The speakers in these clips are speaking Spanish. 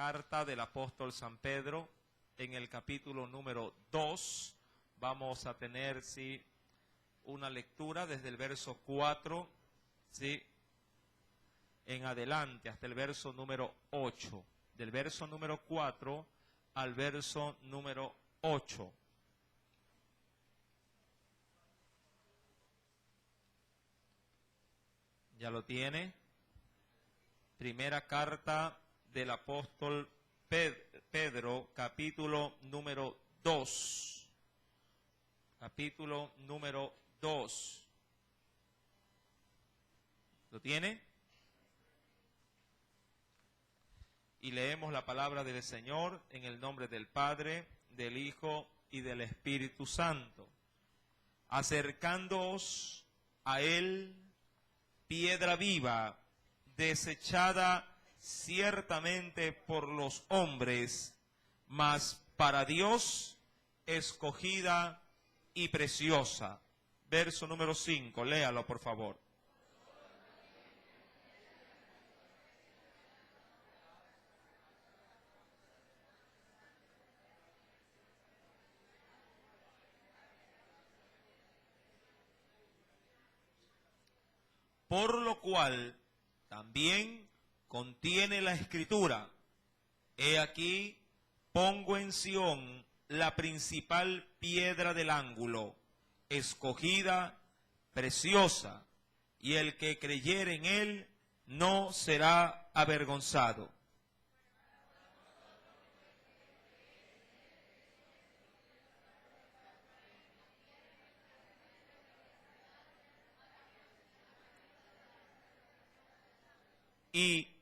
carta del apóstol San Pedro, en el capítulo número 2. Vamos a tener, sí, una lectura desde el verso 4, sí, en adelante, hasta el verso número 8. Del verso número 4 al verso número 8. ¿Ya lo tiene? Primera carta del apóstol Pedro, capítulo número 2. Capítulo número 2. ¿Lo tiene? Y leemos la palabra del Señor en el nombre del Padre, del Hijo y del Espíritu Santo. Acercándoos a Él, piedra viva, desechada ciertamente por los hombres, mas para Dios escogida y preciosa. Verso número 5, léalo por favor. Por lo cual también contiene la Escritura: he aquí, pongo en Sión la principal piedra del ángulo, escogida, preciosa, y el que creyere en él no será avergonzado. Y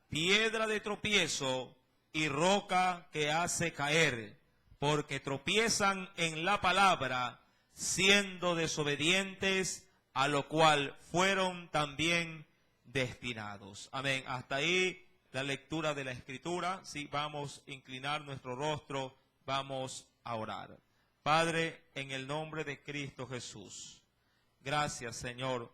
piedra de tropiezo y roca que hace caer, porque tropiezan en la palabra, siendo desobedientes, a lo cual fueron también destinados. Amén. Hasta ahí la lectura de la Escritura. Sí, vamos a inclinar nuestro rostro, vamos a orar. Padre, en el nombre de Cristo Jesús, gracias, Señor,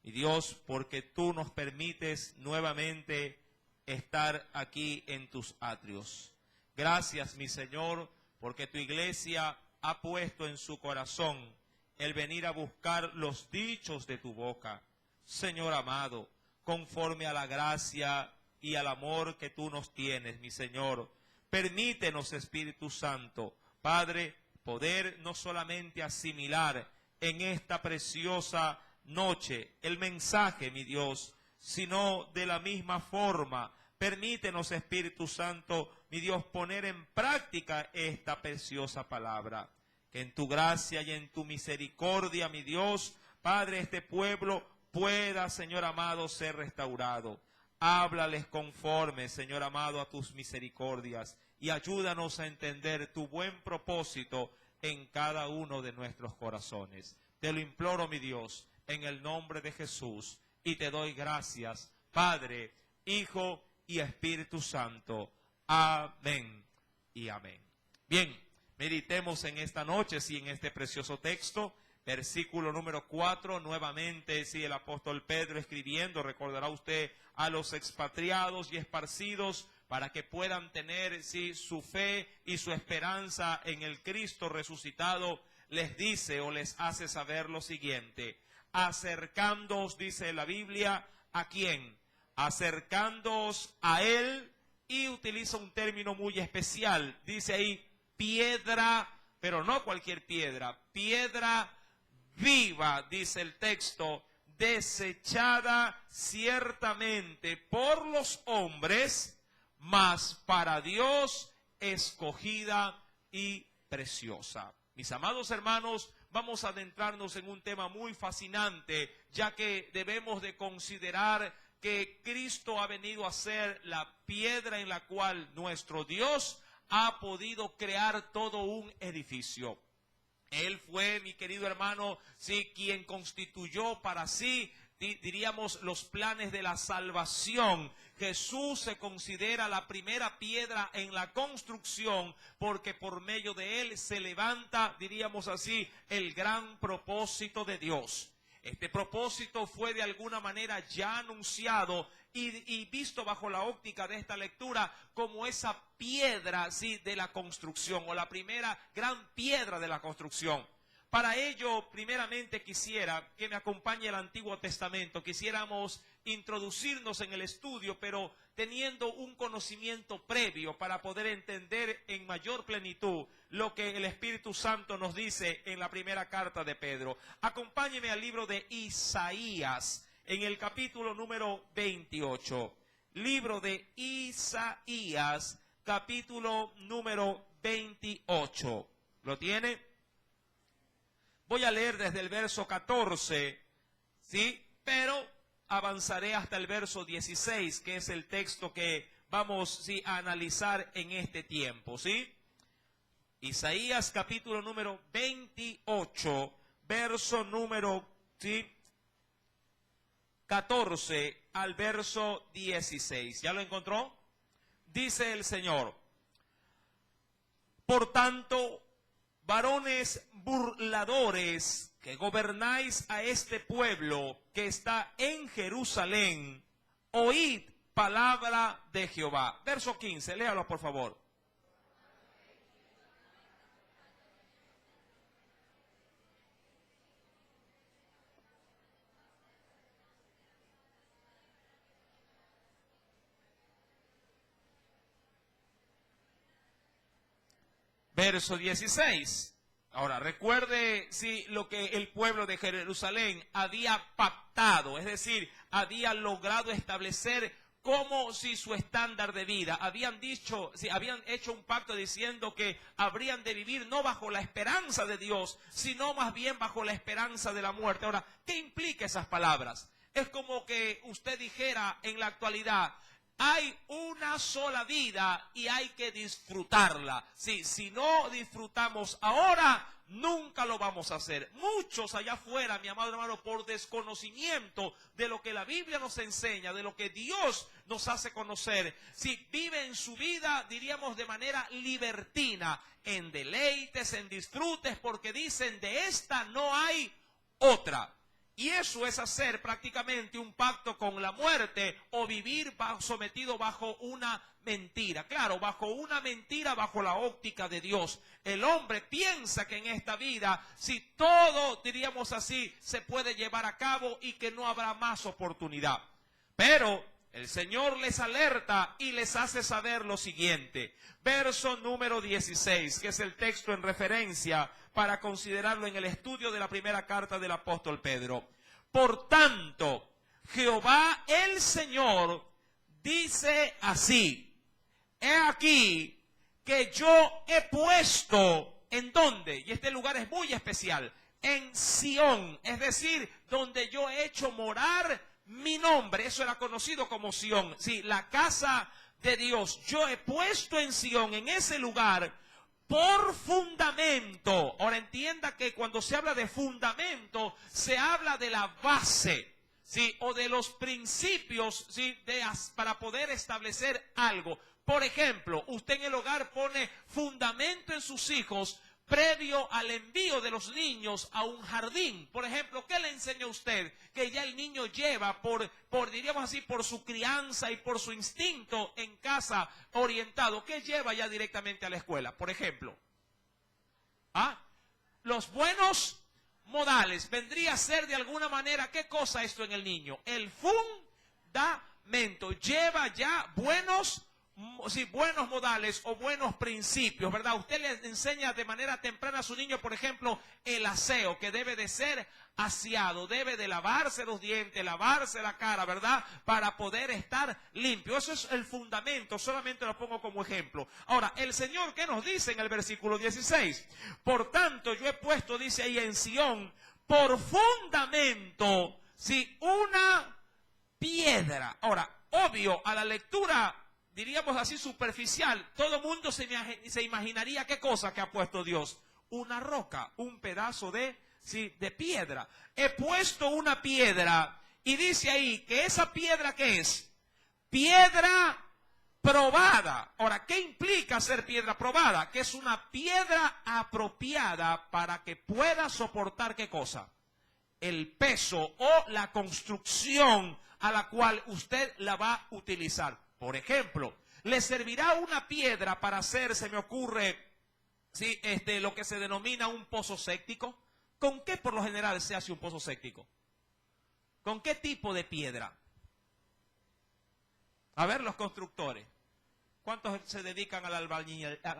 mi Dios, porque tú nos permites nuevamente estar aquí en tus atrios. Gracias, mi Señor, porque tu iglesia ha puesto en su corazón el venir a buscar los dichos de tu boca. Señor amado, conforme a la gracia y al amor que tú nos tienes, mi Señor, permítenos, Espíritu Santo, Padre, poder no solamente asimilar en esta preciosa noche el mensaje, mi Dios, sino de la misma forma, permítenos, Espíritu Santo, mi Dios, poner en práctica esta preciosa palabra. Que en tu gracia y en tu misericordia, mi Dios, Padre, este pueblo pueda, Señor amado, ser restaurado. Háblales conforme, Señor amado, a tus misericordias y ayúdanos a entender tu buen propósito en cada uno de nuestros corazones. Te lo imploro, mi Dios, en el nombre de Jesús, y te doy gracias, Padre, Hijo y Espíritu Santo. Amén y amén. Bien, meditemos en esta noche, sí, en este precioso texto, versículo número 4, nuevamente, sí, el apóstol Pedro escribiendo, recordará usted, a los expatriados y esparcidos, para que puedan tener, sí, su fe y su esperanza en el Cristo resucitado, les dice o les hace saber lo siguiente: acercándoos, dice la Biblia, ¿a quién? Acercándoos a Él, y utiliza un término muy especial, dice ahí, piedra, pero no cualquier piedra, piedra viva, dice el texto, desechada ciertamente por los hombres, mas para Dios escogida y preciosa. Mis amados hermanos, vamos a adentrarnos en un tema muy fascinante, ya que debemos de considerar que Cristo ha venido a ser la piedra en la cual nuestro Dios ha podido crear todo un edificio. Él fue, mi querido hermano, sí, quien constituyó para sí, diríamos, los planes de la salvación. Jesús se considera la primera piedra en la construcción, porque por medio de él se levanta, diríamos así, el gran propósito de Dios. Este propósito fue de alguna manera ya anunciado y visto bajo la óptica de esta lectura como esa piedra, ¿sí?, de la construcción, o la primera gran piedra de la construcción. Para ello, primeramente quisiera que me acompañe el Antiguo Testamento. Quisiéramos introducirnos en el estudio, pero teniendo un conocimiento previo para poder entender en mayor plenitud lo que el Espíritu Santo nos dice en la primera carta de Pedro. Acompáñeme al libro de Isaías, en el capítulo número 28. Libro de Isaías, capítulo número 28. ¿Lo tiene? Voy a leer desde el verso 14, ¿sí? Pero avanzaré hasta el verso 16, que es el texto que vamos, ¿sí?, a analizar en este tiempo, ¿sí? Isaías capítulo número 28, verso número, ¿sí?, 14 al verso 16. ¿Ya lo encontró? Dice el Señor: por tanto, varones burladores que gobernáis a este pueblo que está en Jerusalén, oíd palabra de Jehová. Verso 15, léalo por favor. Verso 16. Ahora, recuerde, sí, lo que el pueblo de Jerusalén había pactado, es decir, había logrado establecer como si su estándar de vida. Habían dicho, sí, habían hecho un pacto diciendo que habrían de vivir no bajo la esperanza de Dios, sino más bien bajo la esperanza de la muerte. Ahora, ¿qué implica esas palabras? Es como que usted dijera en la actualidad: hay una sola vida y hay que disfrutarla. Sí, si no disfrutamos ahora, nunca lo vamos a hacer. Muchos allá afuera, mi amado hermano, por desconocimiento de lo que la Biblia nos enseña, de lo que Dios nos hace conocer, si viven su vida, diríamos, de manera libertina, en deleites, en disfrutes, porque dicen: de esta no hay otra. Y eso es hacer prácticamente un pacto con la muerte, o vivir sometido bajo una mentira. Claro, bajo una mentira, bajo la óptica de Dios. El hombre piensa que en esta vida, si todo, diríamos así, se puede llevar a cabo y que no habrá más oportunidad. Pero el Señor les alerta y les hace saber lo siguiente. Verso número 16, que es el texto en referencia para considerarlo en el estudio de la primera carta del apóstol Pedro. Por tanto, Jehová el Señor dice así: he aquí que yo he puesto, ¿en dónde? Y este lugar es muy especial, en Sión, es decir, donde yo he hecho morar mi nombre. Eso era conocido como Sión, sí, la casa de Dios. Yo he puesto en Sión, en ese lugar, por fundamento. Ahora entienda que cuando se habla de fundamento, se habla de la base, ¿sí?, o de los principios, ¿sí?, para poder establecer algo. Por ejemplo, usted en el hogar pone fundamento en sus hijos previo al envío de los niños a un jardín. Por ejemplo, ¿qué le enseña usted? Que ya el niño lleva diríamos así, por su crianza y por su instinto en casa orientado, ¿qué lleva ya directamente a la escuela? Por ejemplo, los buenos modales. Vendría a ser de alguna manera, ¿qué cosa esto en el niño? El fundamento. Lleva ya buenos modales o buenos principios, ¿verdad? Usted le enseña de manera temprana a su niño, por ejemplo, el aseo, que debe de ser aseado, debe de lavarse los dientes, lavarse la cara, ¿verdad?, para poder estar limpio. Eso es el fundamento, solamente lo pongo como ejemplo. Ahora, el Señor, ¿qué nos dice en el versículo 16? Por tanto, yo he puesto, dice ahí, en Sión, por fundamento, sí, una piedra. Ahora, obvio, a la lectura, diríamos así, superficial, todo mundo se imaginaría qué cosa que ha puesto Dios. Una roca, un pedazo de piedra. He puesto una piedra, y dice ahí que esa piedra, ¿qué es? Piedra probada. Ahora, ¿qué implica ser piedra probada? Que es una piedra apropiada para que pueda soportar, ¿qué cosa? El peso o la construcción a la cual usted la va a utilizar. Por ejemplo, le servirá una piedra para hacer, se me ocurre, sí, lo que se denomina un pozo séptico. ¿Con qué por lo general se hace un pozo séptico? ¿Con qué tipo de piedra? A ver, los constructores. ¿Cuántos se dedican a la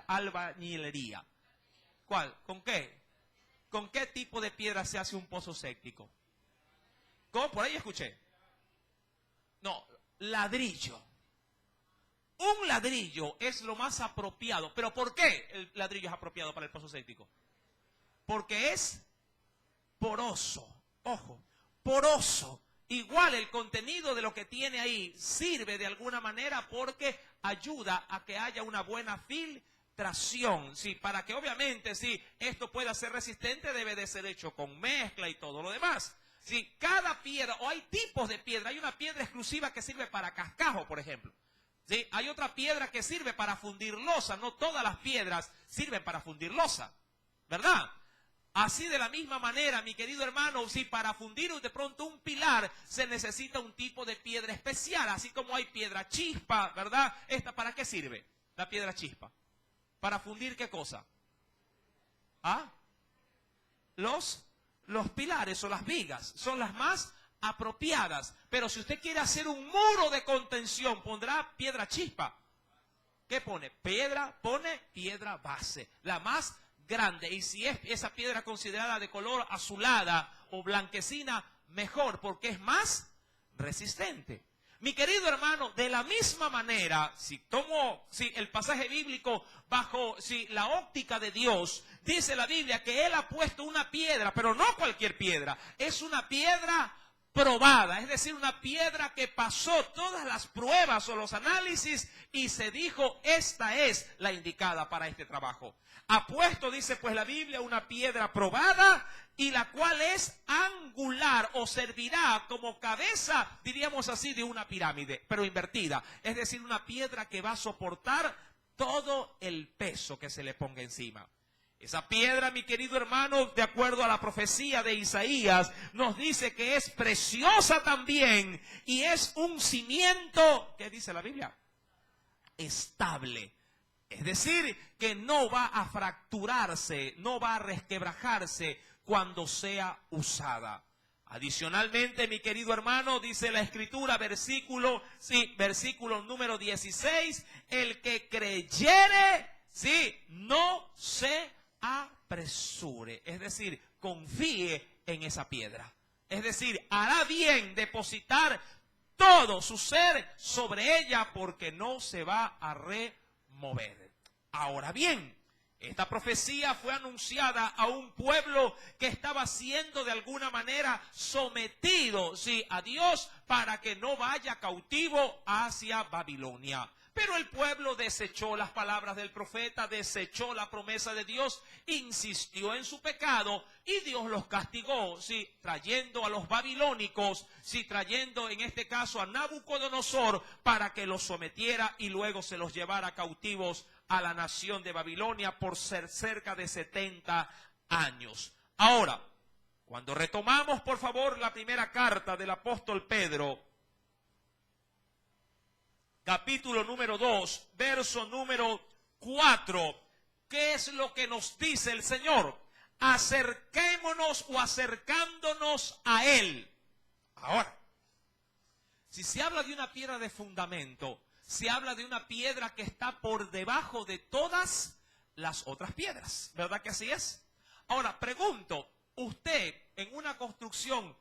albañilería? ¿Cuál? ¿Con qué? ¿Con qué tipo de piedra se hace un pozo séptico? ¿Cómo? Por ahí escuché. No, ladrillo. Un ladrillo es lo más apropiado. ¿Pero por qué el ladrillo es apropiado para el pozo séptico? Porque es poroso. Ojo, poroso. Igual el contenido de lo que tiene ahí sirve de alguna manera porque ayuda a que haya una buena filtración. Sí, para que obviamente si esto pueda ser resistente debe de ser hecho con mezcla y todo lo demás. Si cada piedra, o hay tipos de piedra, hay una piedra exclusiva que sirve para cascajo, por ejemplo. ¿Sí? Hay otra piedra que sirve para fundir losa. No todas las piedras sirven para fundir losa, ¿verdad? Así de la misma manera, mi querido hermano, si para fundir de pronto un pilar se necesita un tipo de piedra especial, así como hay piedra chispa, ¿verdad? ¿Esta para qué sirve? La piedra chispa. ¿Para fundir qué cosa? ¿Ah? Los pilares o las vigas son las más apropiadas. Pero si usted quiere hacer un muro de contención, pondrá piedra chispa. ¿Qué pone? Pone piedra base, la más grande. Y si es esa piedra considerada de color azulada o blanquecina, mejor, porque es más resistente. Mi querido hermano, de la misma manera, si tomo el pasaje bíblico bajo la óptica de Dios, dice la Biblia que Él ha puesto una piedra, pero no cualquier piedra, es una piedra probada, es decir, una piedra que pasó todas las pruebas o los análisis y se dijo, esta es la indicada para este trabajo. Ha puesto, dice pues la Biblia, una piedra probada y la cual es angular o servirá como cabeza, diríamos así, de una pirámide, pero invertida. Es decir, una piedra que va a soportar todo el peso que se le ponga encima. Esa piedra, mi querido hermano, de acuerdo a la profecía de Isaías, nos dice que es preciosa también y es un cimiento, ¿qué dice la Biblia? Estable. Es decir, que no va a fracturarse, no va a resquebrajarse cuando sea usada. Adicionalmente, mi querido hermano, dice la Escritura, versículo número 16, el que creyere, no se apresure. Es decir, confíe en esa piedra. Es decir, hará bien depositar todo su ser sobre ella porque no se va a remover. Ahora bien, esta profecía fue anunciada a un pueblo que estaba siendo de alguna manera sometido, a Dios para que no vaya cautivo hacia Babilonia. Pero el pueblo desechó las palabras del profeta, desechó la promesa de Dios, insistió en su pecado y Dios los castigó, trayendo a los babilónicos, trayendo en este caso a Nabucodonosor para que los sometiera y luego se los llevara cautivos a la nación de Babilonia por ser cerca de 70 años. Ahora, cuando retomamos por favor la primera carta del apóstol Pedro, capítulo número 2, verso número 4, ¿qué es lo que nos dice el Señor? Acerquémonos o acercándonos a Él. Ahora, si se habla de una piedra de fundamento, se habla de una piedra que está por debajo de todas las otras piedras, ¿verdad que así es? Ahora, pregunto, ¿usted en una construcción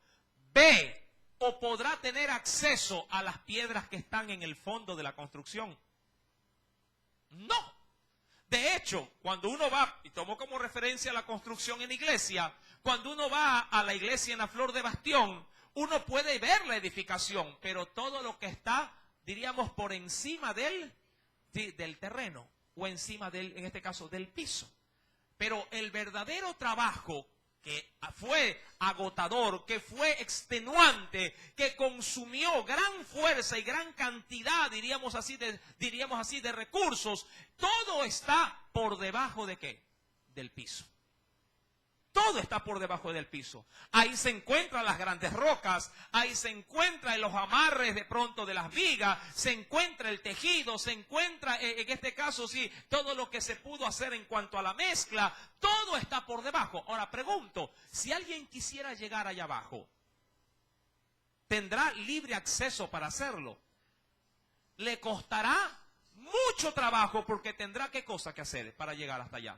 ve o podrá tener acceso a las piedras que están en el fondo de la construcción? No. De hecho, cuando uno va, y tomo como referencia la construcción en iglesia, cuando uno va a la iglesia en la Flor de Bastión, uno puede ver la edificación, pero todo lo que está, diríamos, por encima del terreno, o encima en este caso, del piso. Pero el verdadero trabajo que fue agotador, que fue extenuante, que consumió gran fuerza y gran cantidad, diríamos así, de recursos, todo está por debajo de ¿qué? Del piso. Todo está por debajo del piso. Ahí se encuentran las grandes rocas, ahí se encuentran los amarres de pronto de las vigas, se encuentra el tejido, se encuentra, en este caso sí, todo lo que se pudo hacer en cuanto a la mezcla, todo está por debajo. Ahora pregunto, si alguien quisiera llegar allá abajo, ¿tendrá libre acceso para hacerlo? Le costará mucho trabajo porque tendrá qué cosa que hacer para llegar hasta allá.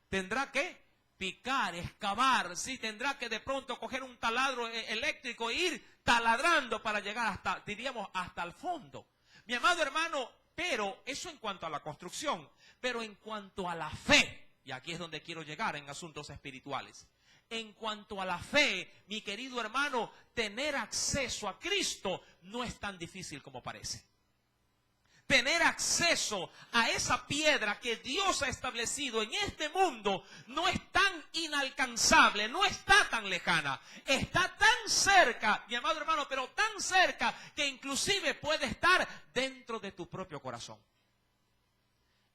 Tendrá que picar, excavar, sí, tendrá que de pronto coger un taladro eléctrico e ir taladrando para llegar hasta, diríamos, hasta el fondo. Mi amado hermano, pero eso en cuanto a la construcción, pero en cuanto a la fe, y aquí es donde quiero llegar en asuntos espirituales. En cuanto a la fe, mi querido hermano, tener acceso a Cristo no es tan difícil como parece. Tener acceso a esa piedra que Dios ha establecido en este mundo no es tan inalcanzable, no está tan lejana. Está tan cerca, mi amado hermano, pero tan cerca que inclusive puede estar dentro de tu propio corazón.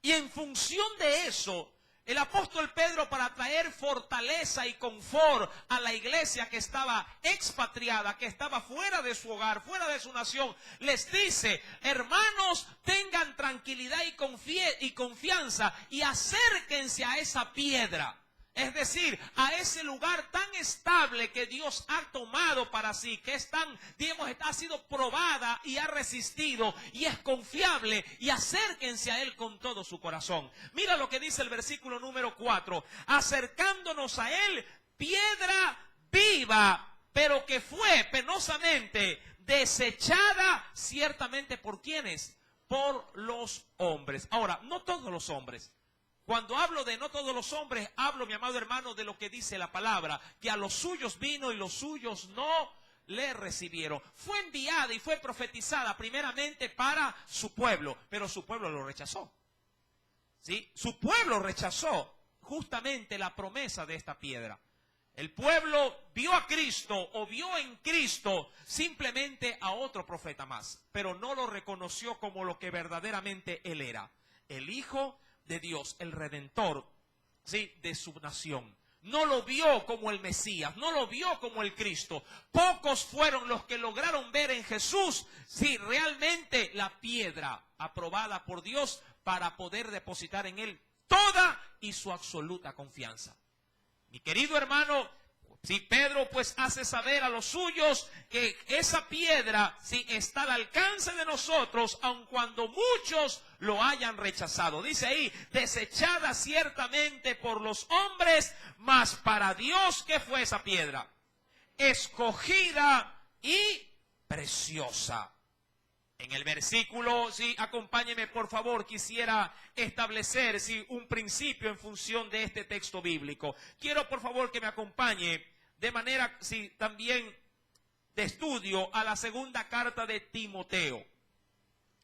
Y en función de eso, el apóstol Pedro, para traer fortaleza y confort a la iglesia que estaba expatriada, que estaba fuera de su hogar, fuera de su nación, les dice: hermanos, tengan tranquilidad y confianza y acérquense a esa piedra. Es decir, a ese lugar tan estable que Dios ha tomado para sí, que es tan, digamos, ha sido probada y ha resistido y es confiable, y acérquense a Él con todo su corazón. Mira lo que dice el versículo número 4. Acercándonos a Él, piedra viva, pero que fue penosamente desechada ciertamente por ¿quiénes? Por los hombres. Ahora, no todos los hombres. Cuando hablo de no todos los hombres, hablo, mi amado hermano, de lo que dice la palabra, que a los suyos vino y los suyos no le recibieron. Fue enviada y fue profetizada primeramente para su pueblo, pero su pueblo lo rechazó. ¿Sí? Su pueblo rechazó justamente la promesa de esta piedra. El pueblo vio a Cristo o vio en Cristo simplemente a otro profeta más, pero no lo reconoció como lo que verdaderamente Él era, el Hijo de Dios, el Redentor, ¿sí?, de su nación. No lo vio como el Mesías, no lo vio como el Cristo. Pocos fueron los que lograron ver en Jesús, sí, realmente la piedra aprobada por Dios para poder depositar en Él toda y su absoluta confianza. Mi querido hermano, si Pedro pues hace saber a los suyos que esa piedra sí está al alcance de nosotros, aun cuando muchos lo hayan rechazado. Dice ahí, desechada ciertamente por los hombres, mas para Dios, ¿qué fue esa piedra? Escogida y preciosa. En el versículo, sí, acompáñeme por favor, quisiera establecer un principio en función de este texto bíblico. Quiero por favor que me acompañe de manera también de estudio a la segunda carta de Timoteo.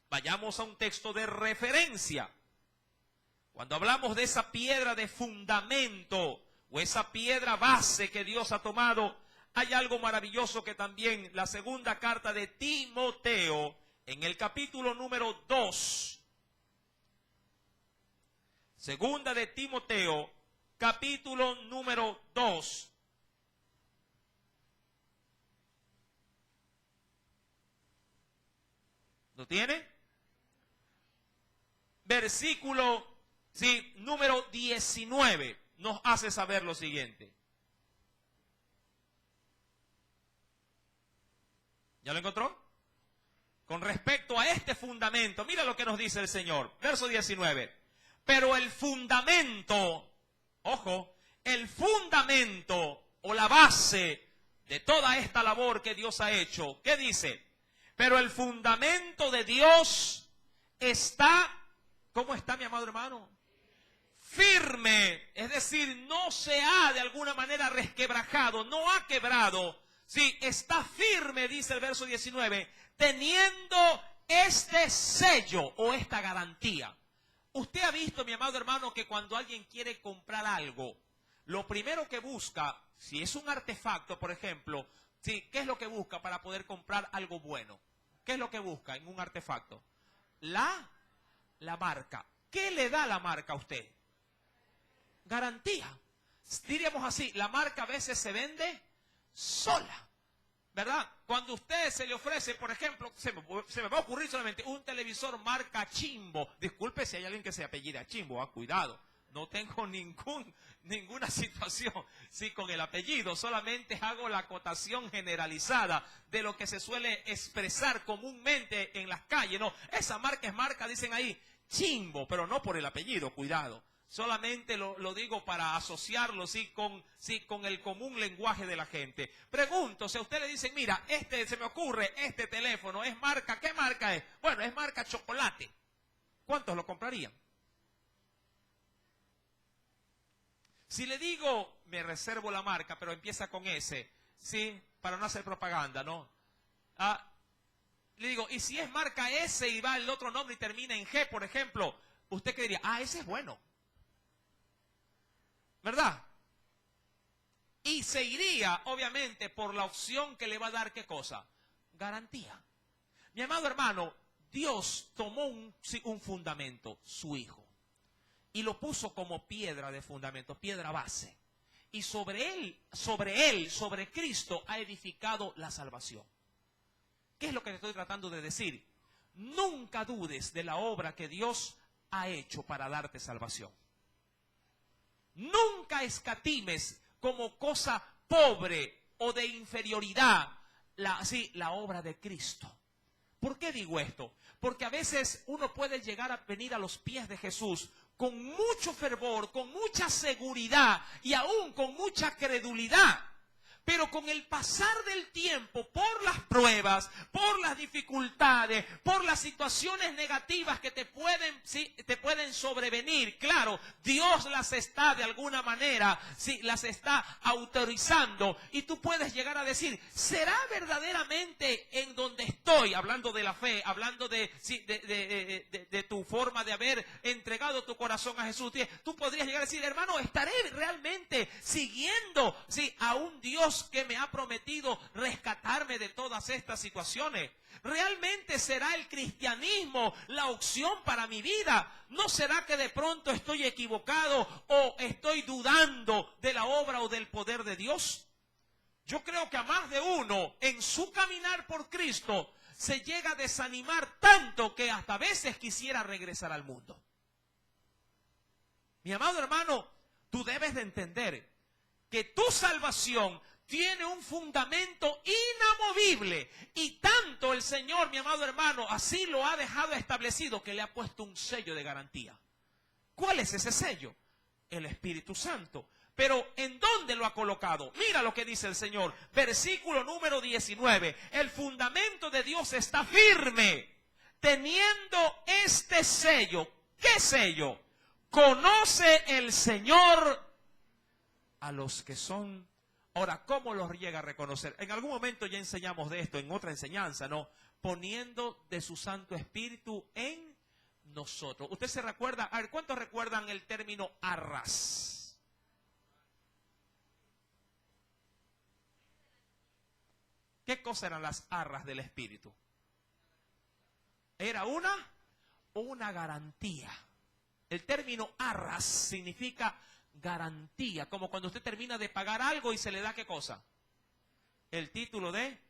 Vayamos a un texto de referencia. Cuando hablamos de esa piedra de fundamento o esa piedra base que Dios ha tomado, hay algo maravilloso que también la segunda carta de Timoteo, en el capítulo número 2, segunda de Timoteo, capítulo número 2. ¿Lo tiene? Versículo, número 19, nos hace saber lo siguiente. ¿Ya lo encontró? Con respecto a este fundamento, mira lo que nos dice el Señor. Verso 19. Pero el fundamento, ojo, el fundamento o la base de toda esta labor que Dios ha hecho, ¿qué dice? Pero el fundamento de Dios está, ¿cómo está, mi amado hermano? Firme, es decir, no se ha de alguna manera resquebrajado, no ha quebrado. Sí, está firme, dice el verso 19, teniendo este sello o esta garantía. Usted ha visto, mi amado hermano, que cuando alguien quiere comprar algo, lo primero que busca, si es un artefacto, por ejemplo, sí, ¿qué es lo que busca para poder comprar algo bueno? ¿Qué es lo que busca en un artefacto? La marca. ¿Qué le da la marca a usted? Garantía. diríamos así, la marca a veces se vende sola, ¿verdad? Cuando a usted se le ofrece, por ejemplo, se me va a ocurrir solamente un televisor marca Chimbo. Disculpe si hay alguien que se apellida Chimbo, cuidado. No tengo ninguna situación con el apellido, solamente hago la acotación generalizada de lo que se suele expresar comúnmente en las calles. No, esa marca es marca, dicen ahí, Chimbo, pero no por el apellido, cuidado. Solamente lo digo para asociarlo con el común lenguaje de la gente. Pregunto, si a usted le dicen, mira, se me ocurre, este teléfono es marca, ¿qué marca es? Bueno, es marca Chocolate. ¿Cuántos lo comprarían? Si le digo, me reservo la marca, pero empieza con S, ¿sí? Para no hacer propaganda, ¿no? Le digo, y si es marca S y va el otro nombre y termina en G, por ejemplo, ¿usted qué diría? Ese es bueno. ¿Verdad? Y se iría, obviamente, por la opción que le va a dar, ¿qué cosa? Garantía. Mi amado hermano, Dios tomó un fundamento, su Hijo, y lo puso como piedra de fundamento, piedra base. Y sobre Cristo, ha edificado la salvación. ¿Qué es lo que te estoy tratando de decir? Nunca dudes de la obra que Dios ha hecho para darte salvación. Nunca escatimes como cosa pobre o de inferioridad la obra de Cristo. ¿Por qué digo esto? Porque a veces uno puede llegar a venir a los pies de Jesús con mucho fervor, con mucha seguridad y aún con mucha credulidad. Pero con el pasar del tiempo, por las pruebas, por las dificultades, por las situaciones negativas que te pueden sobrevenir, claro, Dios las está de alguna manera, las está autorizando. Y tú puedes llegar a decir, ¿será verdaderamente en donde estoy? Hablando de la fe, hablando de tu forma de haber entregado tu corazón a Jesús. Tú podrías llegar a decir, hermano, ¿estaré realmente siguiendo a un Dios que me ha prometido rescatarme de todas estas situaciones? ¿Realmente será el cristianismo la opción para mi vida? ¿No será que de pronto estoy equivocado o estoy dudando de la obra o del poder de Dios? Yo creo que a más de uno en su caminar por Cristo se llega a desanimar tanto que hasta a veces quisiera regresar al mundo. Mi amado hermano, tú debes de entender que tu salvación tiene un fundamento inamovible, y tanto el Señor, mi amado hermano, así lo ha dejado establecido, que le ha puesto un sello de garantía. ¿Cuál es ese sello? El Espíritu Santo. Pero ¿en dónde lo ha colocado? Mira lo que dice el Señor, versículo número 19. El fundamento de Dios está firme, teniendo este sello. ¿Qué sello? Conoce el Señor a los que son. Ahora, ¿cómo los llega a reconocer? En algún momento ya enseñamos de esto, en otra enseñanza, ¿no? Poniendo de su Santo Espíritu en nosotros. ¿Usted se recuerda? A ver, ¿cuántos recuerdan el término arras? ¿Qué cosa eran las arras del Espíritu? Era una garantía. El término arras significa garantía, como cuando usted termina de pagar algo y se le da ¿qué cosa? El título de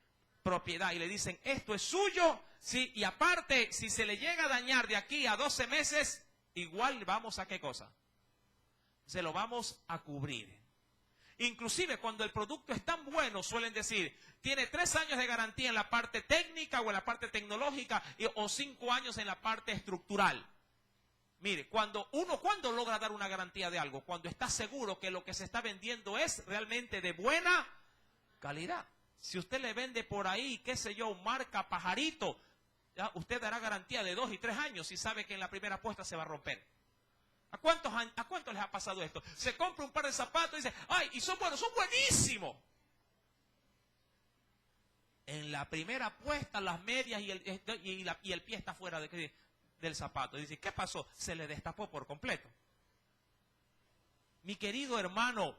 propiedad, y le dicen, esto es suyo, sí, y aparte, si se le llega a dañar de aquí a 12 meses, igual vamos a ¿qué cosa? Se lo vamos a cubrir. Inclusive cuando el producto es tan bueno, suelen decir, tiene 3 años de garantía en la parte técnica o en la parte tecnológica, o 5 años en la parte estructural. Mire, ¿cuándo logra dar una garantía de algo? Cuando está seguro que lo que se está vendiendo es realmente de buena calidad. Si usted le vende por ahí, qué sé yo, marca Pajarito, ¿ya? Usted dará garantía de 2 y 3 años si sabe que en la primera apuesta se va a romper. ¿A cuántos les ha pasado esto? Se compra un par de zapatos y dice, ¡ay, y son buenos, son buenísimos! En la primera apuesta, las medias y el pie está fuera del zapato. Y dice, ¿qué pasó? Se le destapó por completo. Mi querido hermano,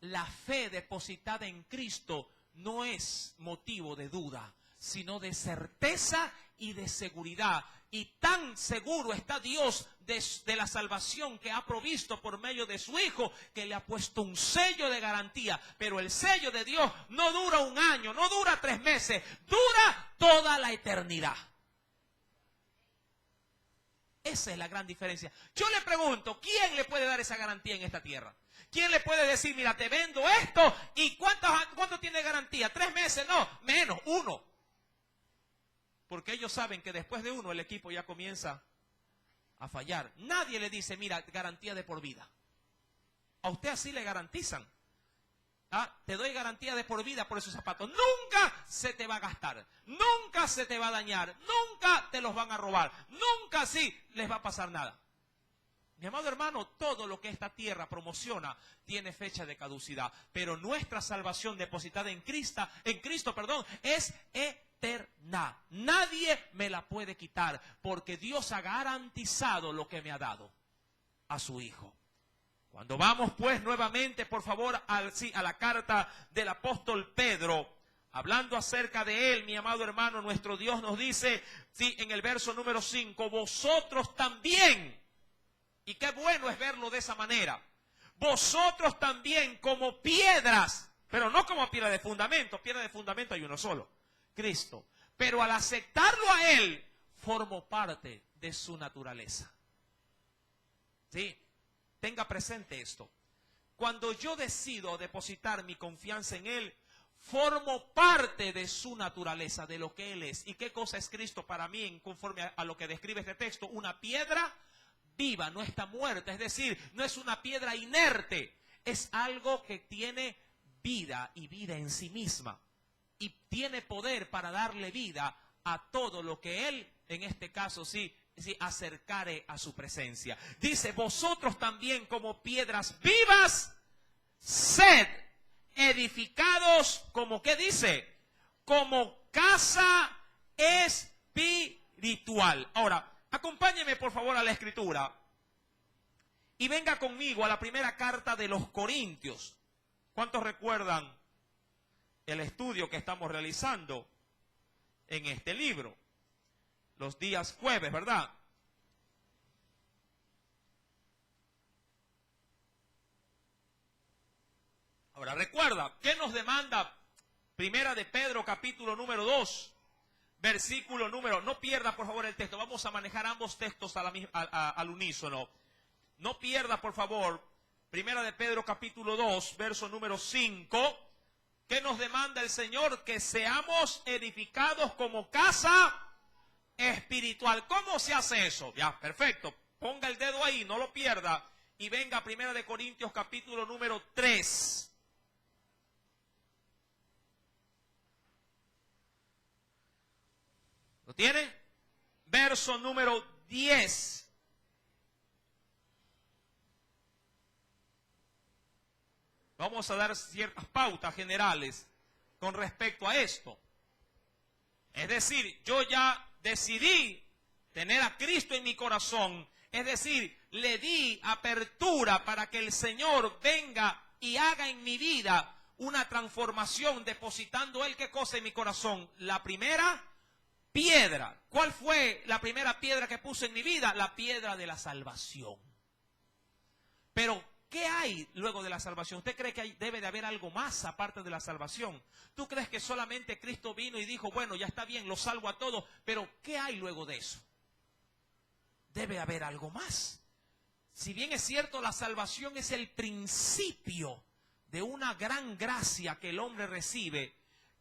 la fe depositada en Cristo no es motivo de duda, sino de certeza y de seguridad. y tan seguro está Dios de la salvación que ha provisto por medio de su Hijo, que le ha puesto un sello de garantía. Pero el sello de Dios no dura un año, no dura 3 meses, dura toda la eternidad. Esa es la gran diferencia. Yo le pregunto, ¿quién le puede dar esa garantía en esta tierra? ¿Quién le puede decir, mira, te vendo esto y cuánto tiene garantía? 3 meses, no, menos, 1. Porque ellos saben que después de 1 el equipo ya comienza a fallar. Nadie le dice, mira, garantía de por vida. A usted así le garantizan. Te doy garantía de por vida por esos zapatos. Nunca se te va a gastar, nunca se te va a dañar, nunca te los van a robar, nunca así les va a pasar nada. Mi amado hermano, todo lo que esta tierra promociona tiene fecha de caducidad, pero nuestra salvación depositada en Cristo, es eterna. Nadie me la puede quitar, porque Dios ha garantizado lo que me ha dado a su Hijo. Cuando vamos pues nuevamente, por favor, a la carta del apóstol Pedro, hablando acerca de él, mi amado hermano, nuestro Dios nos dice, en el verso número 5, vosotros también, y qué bueno es verlo de esa manera, vosotros también como piedras, pero no como piedra de fundamento hay uno solo, Cristo. Pero al aceptarlo a Él, formo parte de su naturaleza. ¿Sí? Tenga presente esto. Cuando yo decido depositar mi confianza en Él, formo parte de su naturaleza, de lo que Él es. ¿Y qué cosa es Cristo para mí, conforme a lo que describe este texto? Una piedra viva, no está muerta. Es decir, no es una piedra inerte. Es algo que tiene vida y vida en sí misma. Y tiene poder para darle vida a todo lo que Él, en este caso acercare a su presencia. Dice, vosotros también como piedras vivas, sed edificados como, ¿qué dice? Como casa espiritual. Ahora, acompáñeme por favor a la Escritura y venga conmigo a la primera carta de los Corintios. ¿Cuántos recuerdan el estudio que estamos realizando en este libro? Los días jueves, ¿verdad? Ahora, recuerda, ¿qué nos demanda Primera de Pedro, capítulo número 2, versículo número... No pierda, por favor, el texto. Vamos a manejar ambos textos al unísono. No pierda, por favor, Primera de Pedro, capítulo 2, verso número 5. ¿Qué nos demanda el Señor? Que seamos edificados como casa espiritual. ¿Cómo se hace eso? Ya, perfecto. Ponga el dedo ahí, no lo pierda. Y venga a Primera de Corintios, capítulo número 3. ¿Lo tiene? Verso número 10. Vamos a dar ciertas pautas generales con respecto a esto. Es decir, yo ya decidí tener a Cristo en mi corazón. Es decir, le di apertura para que el Señor venga y haga en mi vida una transformación, depositando Él, ¿qué cosa en mi corazón? La primera piedra. ¿Cuál fue la primera piedra que puse en mi vida? La piedra de la salvación. Pero, ¿qué hay luego de la salvación? ¿Usted cree que debe de haber algo más aparte de la salvación? ¿Tú crees que solamente Cristo vino y dijo, bueno, ya está bien, lo salvo a todos? Pero, ¿qué hay luego de eso? Debe haber algo más. Si bien es cierto, la salvación es el principio de una gran gracia que el hombre recibe,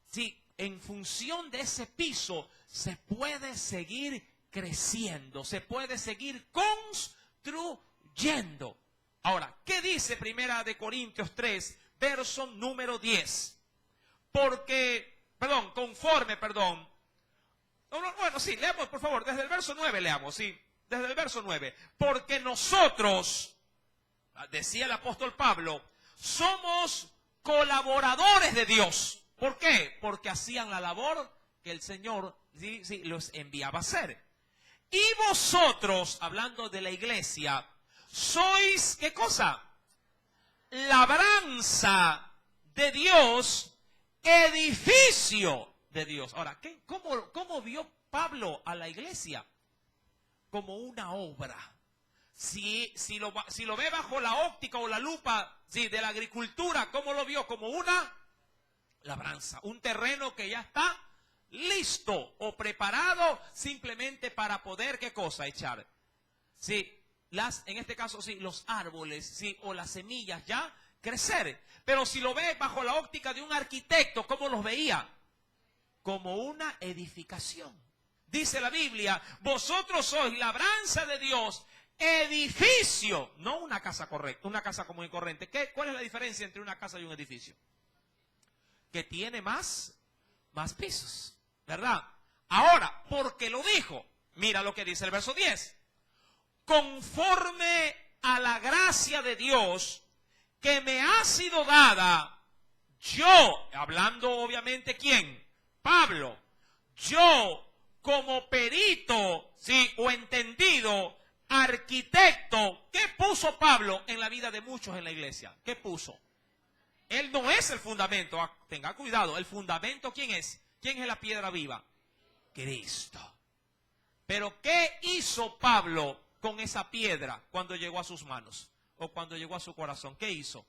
si en función de ese piso se puede seguir creciendo, se puede seguir construyendo. Ahora, ¿qué dice Primera de Corintios 3, verso número 10? Leamos por favor, desde el verso 9 leamos, sí, desde el verso 9. Porque nosotros, decía el apóstol Pablo, somos colaboradores de Dios. ¿Por qué? Porque hacían la labor que el Señor los enviaba a hacer. Y vosotros, hablando de la iglesia, sois, ¿qué cosa? Labranza de Dios, edificio de Dios. Ahora, ¿cómo vio Pablo a la iglesia? como una obra. Si lo ve bajo la óptica o la lupa, sí, de la agricultura, ¿cómo lo vio? Como una labranza, un terreno que ya está listo o preparado simplemente para poder, ¿qué cosa? Echar. Sí, en este caso, sí, los árboles, sí, o las semillas ya crecer. Pero si lo ve bajo la óptica de un arquitecto, ¿cómo los veía? Como una edificación. Dice la Biblia, vosotros sois labranza de Dios, edificio, no una casa correcta, una casa común y corriente. ¿Cuál es la diferencia entre una casa y un edificio? Que tiene más pisos, ¿verdad? Ahora, porque lo dijo, mira lo que dice el verso 10. Conforme a la gracia de Dios que me ha sido dada, yo, hablando obviamente ¿quién? Pablo, yo como perito, sí, o entendido, arquitecto, ¿qué puso Pablo en la vida de muchos en la iglesia? ¿Qué puso? Él no es el fundamento, tenga cuidado, el fundamento ¿quién es? ¿Quién es la piedra viva? Cristo. Pero ¿qué hizo Pablo con esa piedra cuando llegó a sus manos? O cuando llegó a su corazón, ¿qué hizo?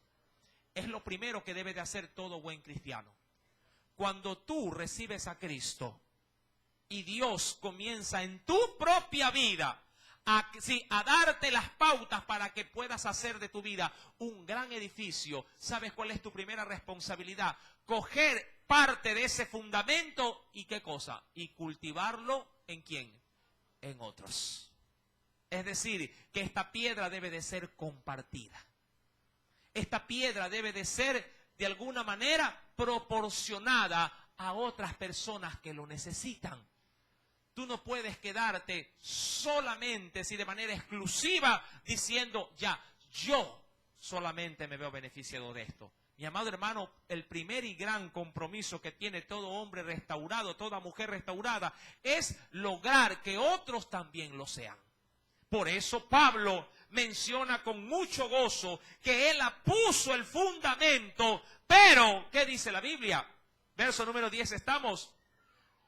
Es lo primero que debe de hacer todo buen cristiano. Cuando tú recibes a Cristo y Dios comienza en tu propia vida a darte las pautas para que puedas hacer de tu vida un gran edificio, ¿sabes cuál es tu primera responsabilidad? Coger parte de ese fundamento y ¿qué cosa? Y cultivarlo ¿en quién? En otros. Es decir, que esta piedra debe de ser compartida. Esta piedra debe de ser de alguna manera proporcionada a otras personas que lo necesitan. Tú no puedes quedarte solamente, si de manera exclusiva, diciendo, ya, yo solamente me veo beneficiado de esto. Mi amado hermano, el primer y gran compromiso que tiene todo hombre restaurado, toda mujer restaurada, es lograr que otros también lo sean. Por eso Pablo menciona con mucho gozo que él puso el fundamento, pero, ¿qué dice la Biblia? Verso número 10 estamos.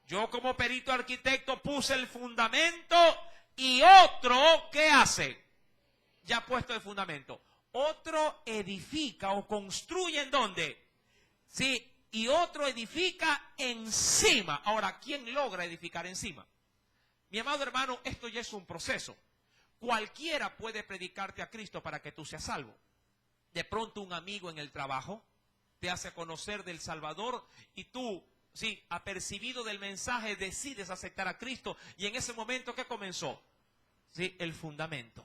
Yo como perito arquitecto puse el fundamento y otro, ¿qué hace? Ya puesto el fundamento. Otro edifica o construye ¿en dónde? Sí, y otro edifica encima. Ahora, ¿quién logra edificar encima? Mi amado hermano, esto ya es un proceso. Cualquiera puede predicarte a Cristo para que tú seas salvo. De pronto un amigo en el trabajo te hace conocer del Salvador y tú, sí, apercibido del mensaje, decides aceptar a Cristo. Y en ese momento, ¿qué comenzó? Sí, el fundamento.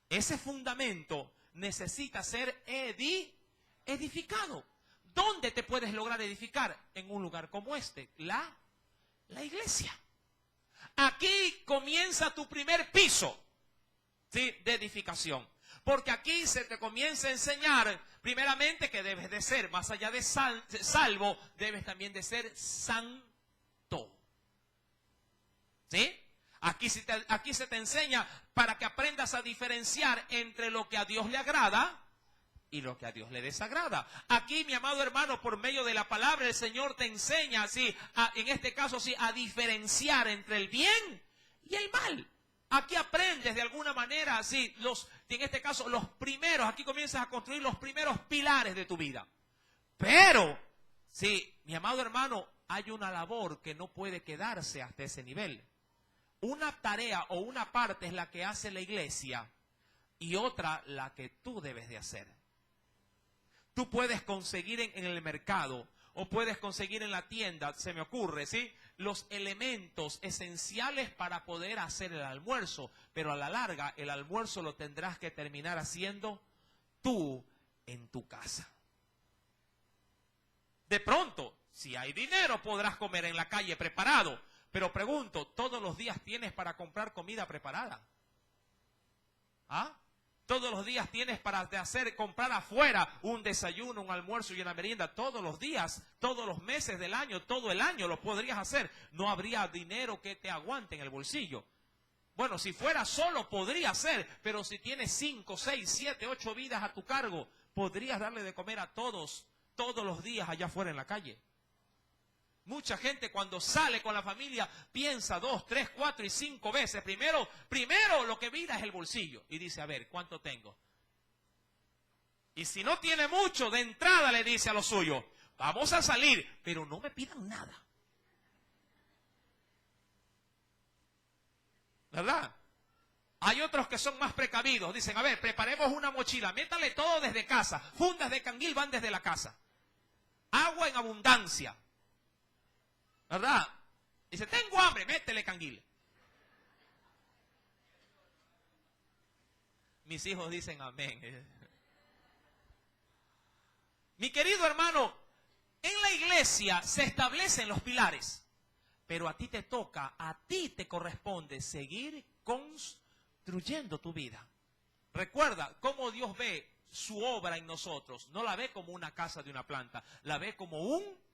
Ese fundamento necesita ser edificado. ¿Dónde te puedes lograr edificar? En un lugar como este, la iglesia. Aquí comienza tu primer piso, ¿sí?, de edificación. Porque aquí se te comienza a enseñar, primeramente, que debes de ser, más allá de salvo, debes también de ser santo. ¿Sí? Aquí se te enseña para que aprendas a diferenciar entre lo que a Dios le agrada y lo que a Dios le desagrada. Aquí, mi amado hermano, por medio de la palabra, el Señor te enseña, ¿sí?, en este caso, sí, a diferenciar entre el bien y el mal. Aquí aprendes de alguna manera, sí, en este caso, los primeros, aquí comienzas a construir los primeros pilares de tu vida. Pero, sí, mi amado hermano, hay una labor que no puede quedarse hasta ese nivel. Una tarea o una parte es la que hace la iglesia y otra la que tú debes de hacer. Tú puedes conseguir en el mercado o puedes conseguir en la tienda, se me ocurre, ¿sí?, los elementos esenciales para poder hacer el almuerzo, pero a la larga el almuerzo lo tendrás que terminar haciendo tú en tu casa. De pronto, si hay dinero, podrás comer en la calle preparado, pero pregunto, ¿todos los días tienes para comprar comida preparada? ¿Ah? Todos los días tienes para comprar afuera un desayuno, un almuerzo y una merienda. Todos los días, todos los meses del año, todo el año lo podrías hacer. No habría dinero que te aguante en el bolsillo. Bueno, si fuera solo podría ser, pero si tienes 5, 6, 7, 8 vidas a tu cargo, podrías darle de comer a todos los días allá afuera en la calle. Mucha gente cuando sale con la familia piensa 2, 3, 4 y 5 veces. Primero lo que mira es el bolsillo y dice, a ver, ¿cuánto tengo? Y si no tiene mucho, de entrada le dice a los suyos, vamos a salir, pero no me pidan nada. ¿Verdad? Hay otros que son más precavidos. Dicen, a ver, preparemos una mochila, métale todo desde casa. Fundas de canguil van desde la casa. Agua en abundancia. ¿Verdad? Dice, tengo hambre, métele canguil. Mis hijos dicen amén. Mi querido hermano, en la iglesia se establecen los pilares. Pero a ti te toca, a ti te corresponde seguir construyendo tu vida. Recuerda cómo Dios ve su obra en nosotros. No la ve como una casa de una planta, la ve como un...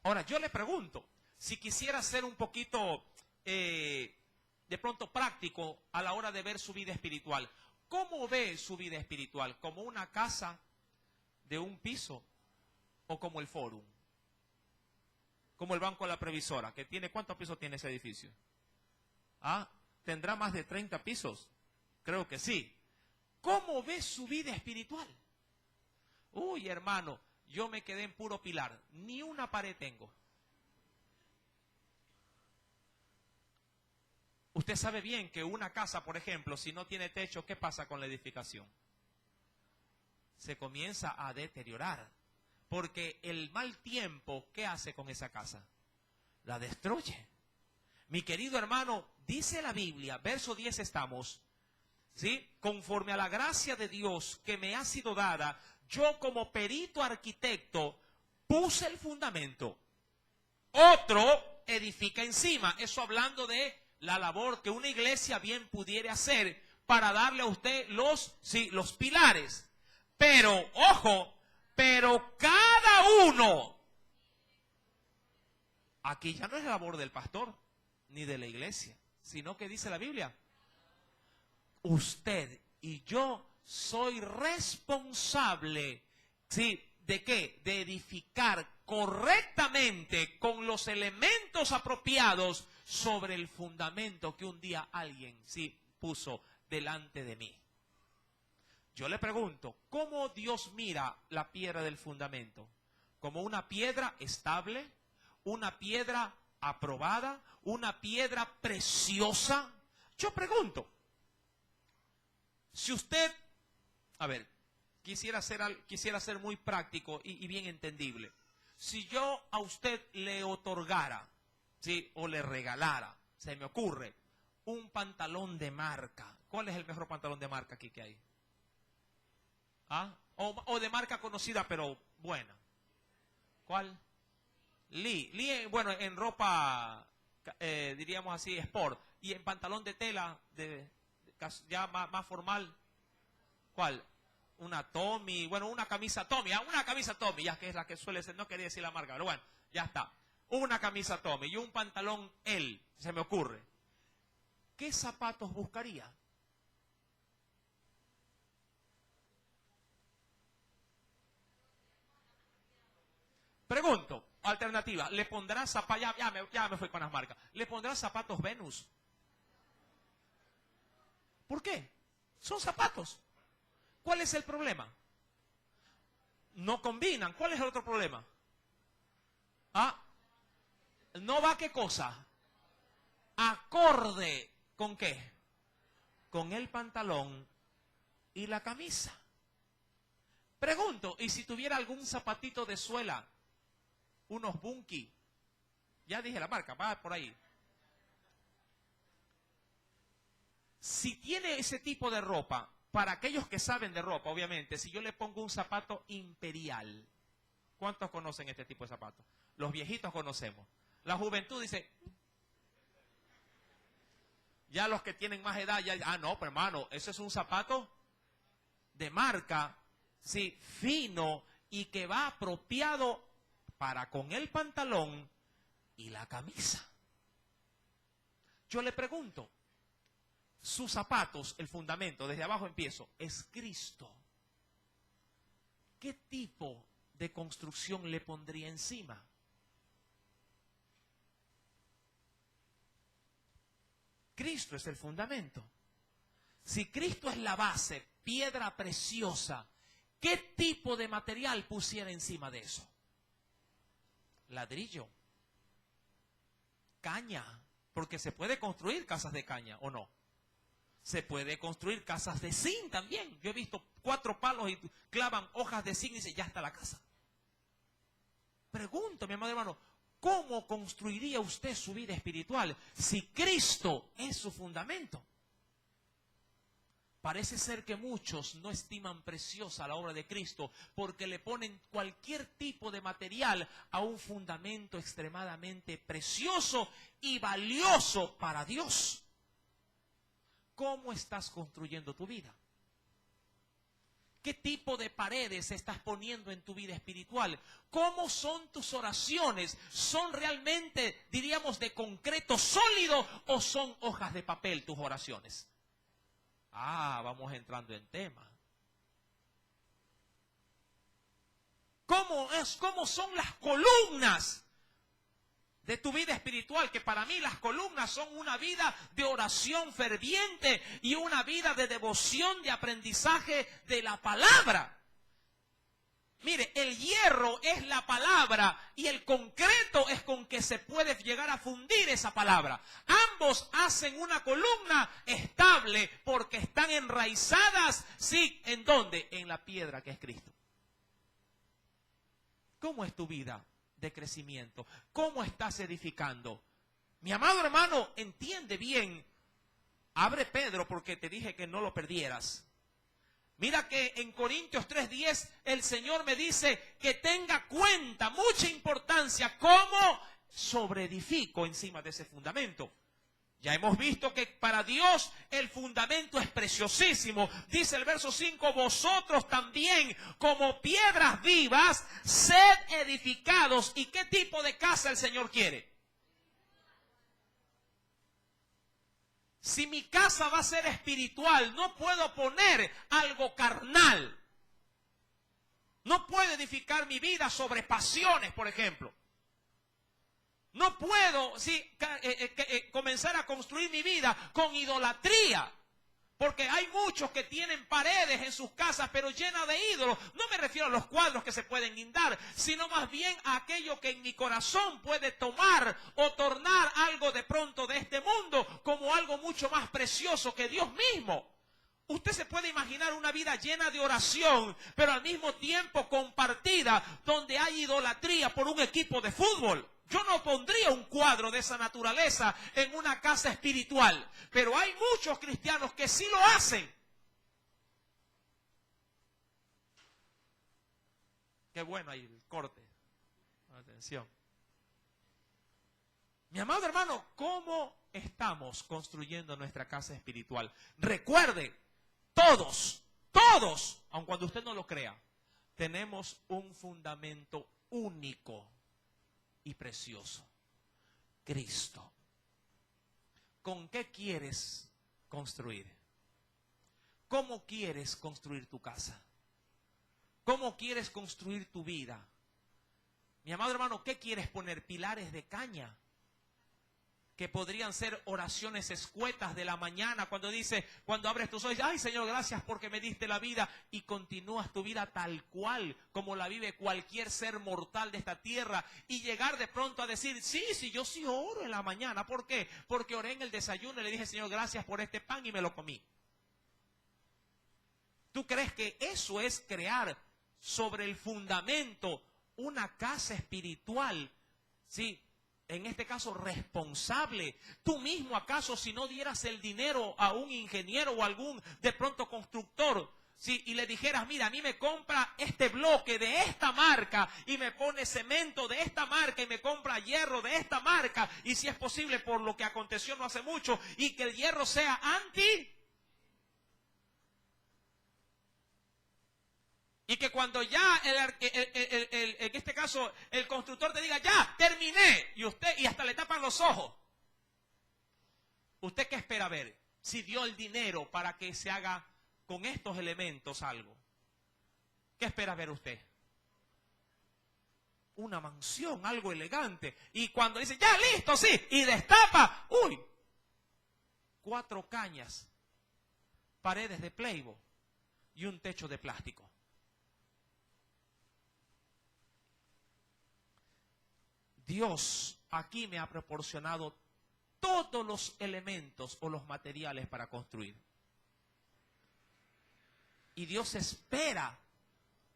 Ahora, yo le pregunto, si quisiera ser un poquito, de pronto práctico a la hora de ver su vida espiritual, ¿cómo ve su vida espiritual? ¿Como una casa de un piso o como el Fórum? Como el Banco de la Previsora, que tiene, ¿cuántos pisos tiene ese edificio? ¿Ah? ¿Tendrá más de 30 pisos? Creo que sí. ¿Cómo ve su vida espiritual? Uy, hermano, yo me quedé en puro pilar, ni una pared tengo. Usted sabe bien que una casa, por ejemplo, si no tiene techo, ¿qué pasa con la edificación? Se comienza a deteriorar. Porque el mal tiempo, ¿qué hace con esa casa? La destruye. Mi querido hermano, dice la Biblia, verso 10 estamos, ¿sí? Conforme a la gracia de Dios que me ha sido dada, yo como perito arquitecto puse el fundamento. Otro edifica encima. Eso hablando de la labor que una iglesia bien pudiera hacer para darle a usted los pilares. Pero, ojo, pero cada uno, aquí ya no es labor del pastor ni de la iglesia, sino que dice la Biblia, usted y yo soy responsable, ¿sí? ¿De qué? De edificar correctamente con los elementos apropiados sobre el fundamento que un día alguien, sí, puso delante de mí. Yo le pregunto, ¿cómo Dios mira la piedra del fundamento? ¿Como una piedra estable? ¿Una piedra aprobada? ¿Una piedra preciosa? Yo pregunto, si usted, a ver, quisiera ser muy práctico y bien entendible. Si yo a usted le otorgara, ¿sí? O le regalara, se me ocurre, un pantalón de marca. ¿Cuál es el mejor pantalón de marca aquí que hay? ¿Ah? O de marca conocida pero buena. ¿Cuál? Lee. Lee, bueno, en ropa, diríamos así, sport. Y en pantalón de tela, ya más formal. ¿Cuál? Una Tommy, bueno, una camisa Tommy. Una camisa Tommy, ya que es la que suele ser, no quería decir la marca, pero bueno, ya está. Una camisa Tommy y un pantalón L, se me ocurre. ¿Qué zapatos buscaría? Pregunto, alternativa, ¿le pondrá zapatos, ya me fui con las marcas, ¿le pondrá zapatos Venus? ¿Por qué? Son zapatos. ¿Cuál es el problema? No combinan. ¿Cuál es el otro problema? Ah, no va, ¿qué cosa? Acorde, ¿con qué? Con el pantalón y la camisa. Pregunto, ¿y si tuviera algún zapatito de suela? Unos Bunky. Ya dije la marca, va por ahí. Si tiene ese tipo de ropa, para aquellos que saben de ropa, obviamente, si yo le pongo un zapato Imperial, ¿cuántos conocen este tipo de zapatos? Los viejitos conocemos. La juventud dice, ya los que tienen más edad, no, pero hermano, eso es un zapato de marca, sí, fino y que va apropiado para con el pantalón y la camisa. Yo le pregunto, sus zapatos, el fundamento, desde abajo empiezo, es Cristo. ¿Qué tipo de construcción le pondría encima? Cristo es el fundamento. Si Cristo es la base, piedra preciosa, ¿qué tipo de material pusiera encima de eso? Ladrillo, caña, porque se puede construir casas de caña, ¿o no? Se puede construir casas de zinc también. Yo he visto 4 palos y clavan hojas de zinc y dice, ya está la casa. Pregunto, mi amado hermano, ¿cómo construiría usted su vida espiritual si Cristo es su fundamento? Parece ser que muchos no estiman preciosa la obra de Cristo porque le ponen cualquier tipo de material a un fundamento extremadamente precioso y valioso para Dios. ¿Cómo estás construyendo tu vida? ¿Qué tipo de paredes estás poniendo en tu vida espiritual? ¿Cómo son tus oraciones? ¿Son realmente, diríamos, de concreto sólido o son hojas de papel tus oraciones? Vamos entrando en tema. ¿Cómo son las columnas de tu vida espiritual? Que para mí las columnas son una vida de oración ferviente y una vida de devoción, de aprendizaje de la palabra. Mire, el hierro es la palabra y el concreto es con que se puede llegar a fundir esa palabra. Ambos hacen una columna estable porque están enraizadas, ¿sí? ¿En dónde? En la piedra que es Cristo. ¿Cómo es tu vida de crecimiento? ¿Cómo estás edificando? Mi amado hermano, entiende bien. Abre Pedro porque te dije que no lo perdieras. Mira que en Corintios 3:10 el Señor me dice que tenga cuenta, mucha importancia, cómo sobreedifico encima de ese fundamento. Ya hemos visto que para Dios el fundamento es preciosísimo. Dice el verso 5, vosotros también como piedras vivas, sed edificados. ¿Y qué tipo de casa el Señor quiere? Si mi casa va a ser espiritual, no puedo poner algo carnal. No puedo edificar mi vida sobre pasiones, por ejemplo. No puedo comenzar a construir mi vida con idolatría. Porque hay muchos que tienen paredes en sus casas, pero llenas de ídolos. No me refiero a los cuadros que se pueden guindar, sino más bien a aquello que en mi corazón puede tomar o tornar algo de pronto de este mundo como algo mucho más precioso que Dios mismo. Usted se puede imaginar una vida llena de oración, pero al mismo tiempo compartida, donde hay idolatría por un equipo de fútbol. Yo no pondría un cuadro de esa naturaleza en una casa espiritual, pero hay muchos cristianos que sí lo hacen. Qué bueno ahí el corte. Atención. Mi amado hermano, ¿cómo estamos construyendo nuestra casa espiritual? Recuerde, todos, aun cuando usted no lo crea, tenemos un fundamento único y precioso, Cristo. ¿Con qué quieres construir? ¿Cómo quieres construir tu casa? ¿Cómo quieres construir tu vida? Mi amado hermano, ¿qué quieres poner? ¿Pilares de caña? Que podrían ser oraciones escuetas de la mañana, cuando abres tus ojos, ay Señor, gracias porque me diste la vida, y continúas tu vida tal cual como la vive cualquier ser mortal de esta tierra, y llegar de pronto a decir, sí, yo sí oro en la mañana. ¿Por qué? Porque oré en el desayuno y le dije, Señor, gracias por este pan, y me lo comí. ¿Tú crees que eso es crear sobre el fundamento una casa espiritual? Sí. En este caso, responsable. ¿Tú mismo acaso, si no dieras el dinero a un ingeniero o algún, de pronto, constructor, ¿sí? Y le dijeras, mira, a mí me compra este bloque de esta marca y me pone cemento de esta marca y me compra hierro de esta marca, y si es posible, por lo que aconteció no hace mucho, y que el hierro sea anti... Y que cuando ya, en este caso, el constructor te diga, ya, terminé, y hasta le tapan los ojos. ¿Usted qué espera ver? Si dio el dinero para que se haga con estos elementos algo. ¿Qué espera ver usted? Una mansión, algo elegante. Y cuando dice, ya, listo, sí, y destapa, uy. 4 cañas, paredes de Playboy y un techo de plástico. Dios aquí me ha proporcionado todos los elementos o los materiales para construir. Y Dios espera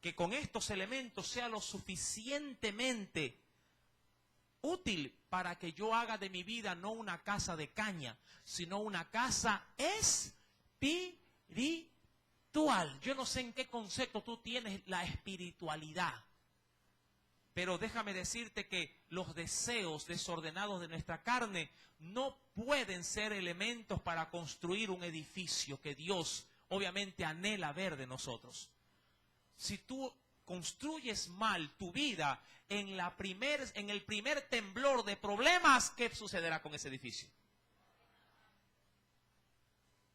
que con estos elementos sea lo suficientemente útil para que yo haga de mi vida no una casa de caña, sino una casa espiritual. Yo no sé en qué concepto tú tienes la espiritualidad, pero déjame decirte que los deseos desordenados de nuestra carne no pueden ser elementos para construir un edificio que Dios obviamente anhela ver de nosotros. Si tú construyes mal tu vida en el primer temblor de problemas, ¿qué sucederá con ese edificio?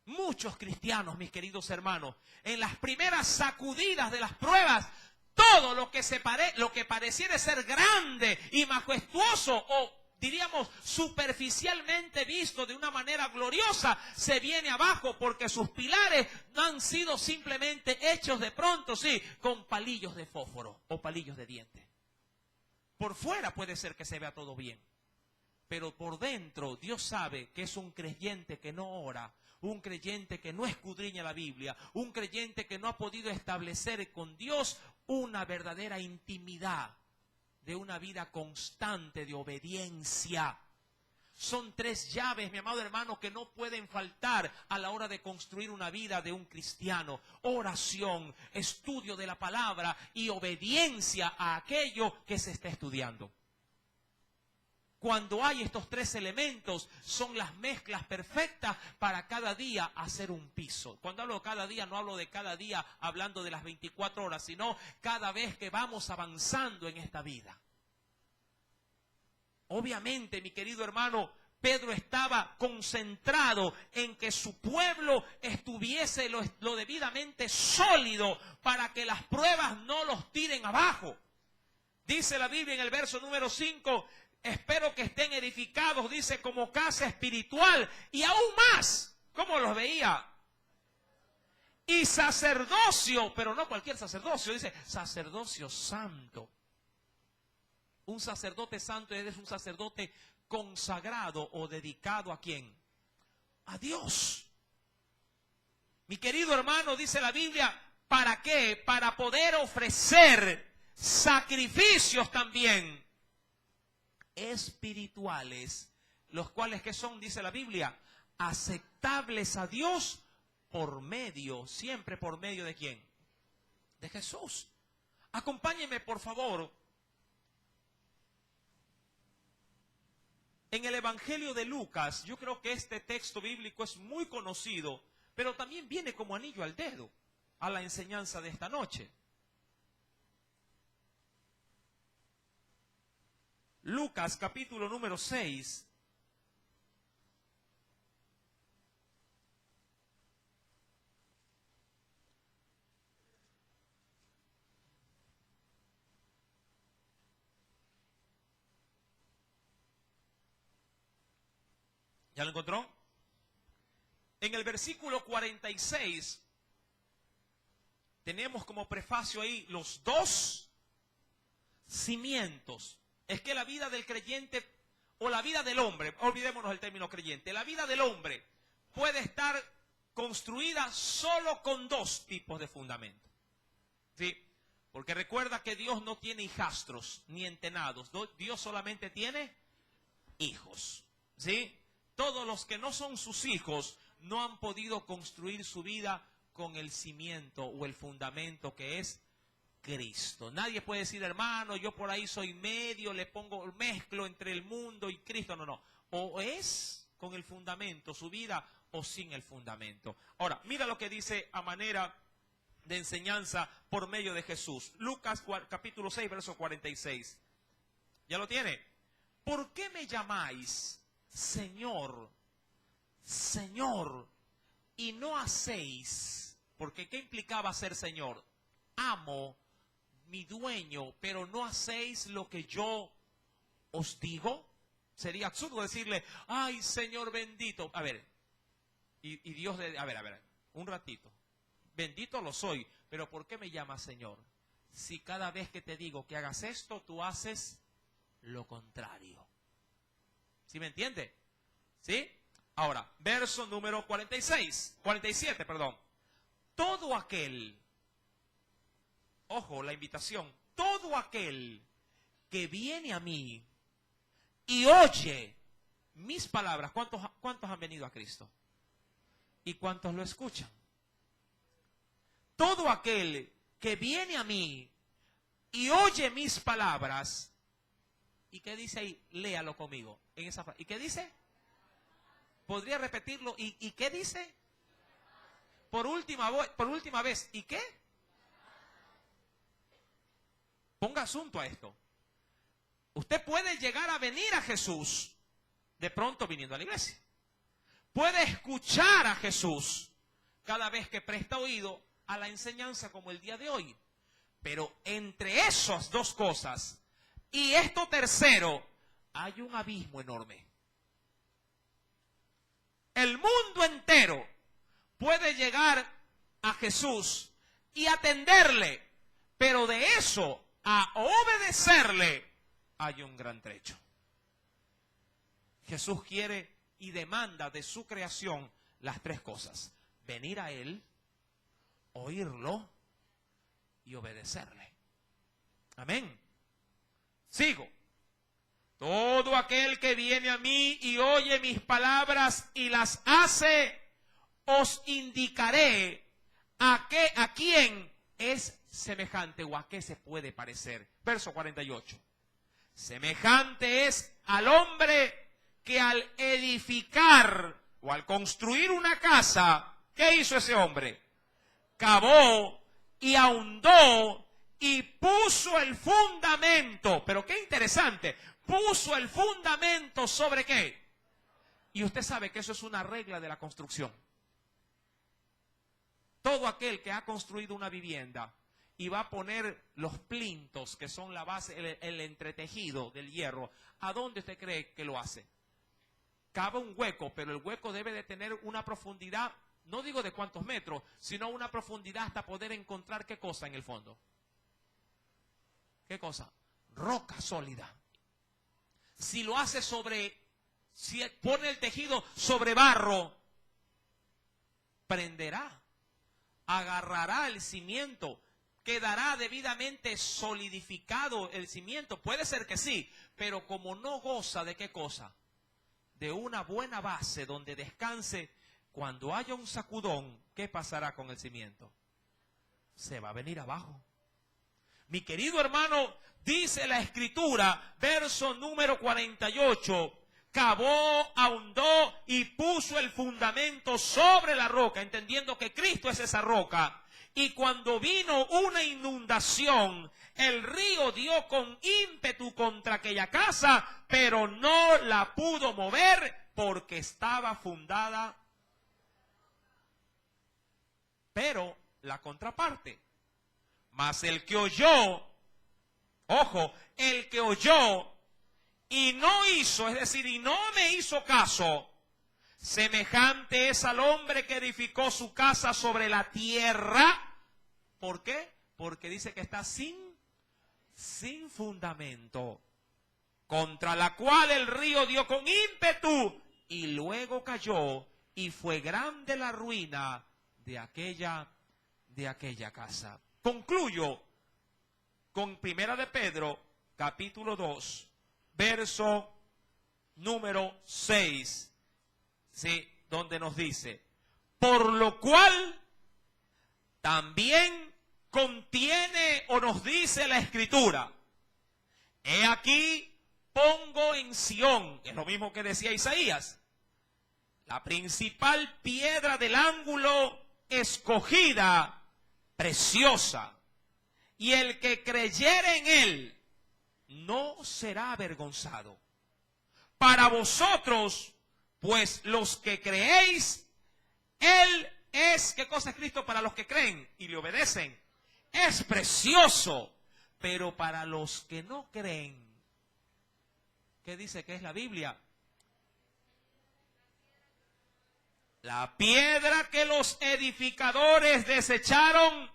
Muchos cristianos, mis queridos hermanos, en las primeras sacudidas de las pruebas, todo lo que pareciera ser grande y majestuoso o diríamos superficialmente visto de una manera gloriosa, se viene abajo porque sus pilares no han sido simplemente hechos de pronto, sí, con palillos de fósforo o palillos de diente. Por fuera puede ser que se vea todo bien, pero por dentro Dios sabe que es un creyente que no ora, un creyente que no escudriña la Biblia, un creyente que no ha podido establecer con Dios una verdadera intimidad de una vida constante de obediencia. Son 3 llaves, mi amado hermano, que no pueden faltar a la hora de construir una vida de un cristiano: oración, estudio de la palabra y obediencia a aquello que se está estudiando. Cuando hay estos 3 elementos, son las mezclas perfectas para cada día hacer un piso. Cuando hablo de cada día, no hablo de cada día hablando de las 24 horas, sino cada vez que vamos avanzando en esta vida. Obviamente, mi querido hermano, Pedro estaba concentrado en que su pueblo estuviese lo debidamente sólido para que las pruebas no los tiren abajo. Dice la Biblia en el verso número 5, espero que estén edificados, dice, como casa espiritual, y aún más, ¿cómo los veía? Y sacerdocio, pero no cualquier sacerdocio, dice sacerdocio santo. Un sacerdote santo es un sacerdote consagrado o dedicado ¿a quién? A Dios. Mi querido hermano, dice la Biblia, ¿para qué? Para poder ofrecer sacrificios también espirituales, los cuales ¿qué son? Dice la Biblia, aceptables a Dios siempre por medio ¿de quién? De Jesús. Acompáñenme por favor en el Evangelio de Lucas. Yo creo que este texto bíblico es muy conocido, pero también viene como anillo al dedo a la enseñanza de esta noche. Lucas capítulo número 6. ¿Ya lo encontró? En el versículo 46 tenemos como prefacio ahí los 2 cimientos. Es que la vida del creyente o la vida del hombre, olvidémonos del término creyente, la vida del hombre puede estar construida solo con 2 tipos de fundamentos. ¿Sí? Porque recuerda que Dios no tiene hijastros ni entenados, Dios solamente tiene hijos. ¿Sí? Todos los que no son sus hijos no han podido construir su vida con el cimiento o el fundamento que es Cristo. Nadie puede decir, hermano, yo por ahí soy medio, mezclo entre el mundo y Cristo. No. O es con el fundamento su vida o sin el fundamento. Ahora, mira lo que dice a manera de enseñanza por medio de Jesús. Lucas capítulo 6, verso 46. ¿Ya lo tiene? ¿Por qué me llamáis Señor, Señor, y no hacéis? Porque ¿qué implicaba ser Señor? Amo, mi dueño, pero no hacéis lo que yo os digo. Sería absurdo decirle, ay, Señor bendito. A ver, Y Dios, a ver, un ratito. Bendito lo soy, pero ¿por qué me llamas Señor? Si cada vez que te digo que hagas esto, tú haces lo contrario. ¿Sí me entiende? ¿Sí? Ahora, verso número 47, perdón. Todo aquel, ojo, la invitación, todo aquel que viene a mí y oye mis palabras, ¿cuántos han venido a Cristo? ¿Y cuántos lo escuchan? Todo aquel que viene a mí y oye mis palabras, ¿y qué dice ahí? Léalo conmigo. En esa frase. ¿Y qué dice? ¿Podría repetirlo? ¿Y qué dice? Por última vez. ¿Y qué? Ponga asunto a esto. Usted puede llegar a venir a Jesús de pronto viniendo a la iglesia. Puede escuchar a Jesús cada vez que presta oído a la enseñanza como el día de hoy. Pero entre esas dos cosas y esto tercero, hay un abismo enorme. El mundo entero puede llegar a Jesús y atenderle, pero de eso a obedecerle hay un gran trecho. Jesús quiere y demanda de su creación las tres cosas: venir a Él, oírlo y obedecerle. Amén. Sigo. Todo aquel que viene a mí y oye mis palabras y las hace, os indicaré a quién es semejante o a qué se puede parecer. Verso 48. Semejante es al hombre que al edificar o al construir una casa, ¿qué hizo ese hombre? Cavó y ahondó y puso el fundamento. Pero qué interesante, puso el fundamento ¿sobre qué? Y usted sabe que eso es una regla de la construcción. Todo aquel que ha construido una vivienda y va a poner los plintos, que son la base, el entretejido del hierro, ¿a dónde usted cree que lo hace? Cava un hueco, pero el hueco debe de tener una profundidad, no digo de cuántos metros, sino una profundidad hasta poder encontrar ¿qué cosa en el fondo? ¿Qué cosa? Roca sólida. Si lo hace si pone el tejido sobre barro, prenderá, agarrará el cimiento, quedará debidamente solidificado el cimiento. Puede ser que sí, pero como no goza de ¿qué cosa? De una buena base donde descanse, cuando haya un sacudón, ¿qué pasará con el cimiento? Se va a venir abajo. Mi querido hermano, dice la Escritura, verso número 48, cavó, ahondó y puso el fundamento sobre la roca, entendiendo que Cristo es esa roca. Y cuando vino una inundación, el río dio con ímpetu contra aquella casa, pero no la pudo mover porque estaba fundada. Pero la contraparte. Mas el que oyó, ojo, el que oyó y no hizo, es decir, y no me hizo caso, semejante es al hombre que edificó su casa sobre la tierra. ¿Por qué? Porque dice que está sin fundamento, contra la cual el río dio con ímpetu y luego cayó, y fue grande la ruina de aquella casa. Concluyo con Primera de Pedro, capítulo 2, verso número 6, ¿sí? Donde nos dice, por lo cual también contiene o nos dice la Escritura, he aquí pongo en Sión, es lo mismo que decía Isaías, la principal piedra del ángulo escogida, preciosa, y el que creyere en él no será avergonzado. Para vosotros, pues los que creéis, él es, ¿qué cosa es Cristo? Para los que creen y le obedecen, es precioso, pero para los que no creen, ¿qué dice que es la Biblia? La piedra que los edificadores desecharon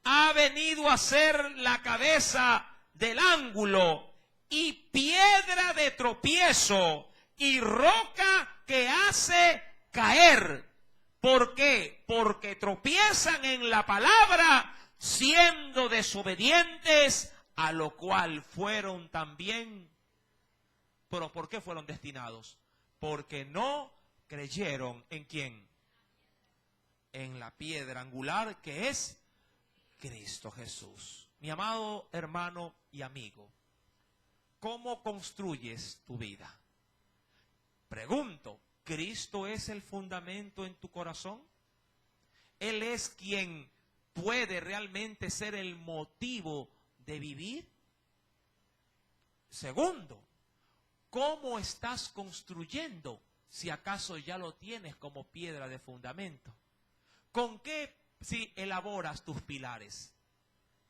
ha venido a ser la cabeza del ángulo y piedra de tropiezo y roca que hace caer. ¿Por qué? Porque tropiezan en la palabra, siendo desobedientes, a lo cual fueron también. ¿Pero por qué fueron destinados? Porque no creyeron ¿en quién? En la piedra angular que es Cristo Jesús. Mi amado hermano y amigo, ¿cómo construyes tu vida? Pregunto, ¿Cristo es el fundamento en tu corazón? ¿Él es quien puede realmente ser el motivo de vivir? Segundo, ¿cómo estás construyendo si acaso ya lo tienes como piedra de fundamento? ¿Con qué si elaboras tus pilares?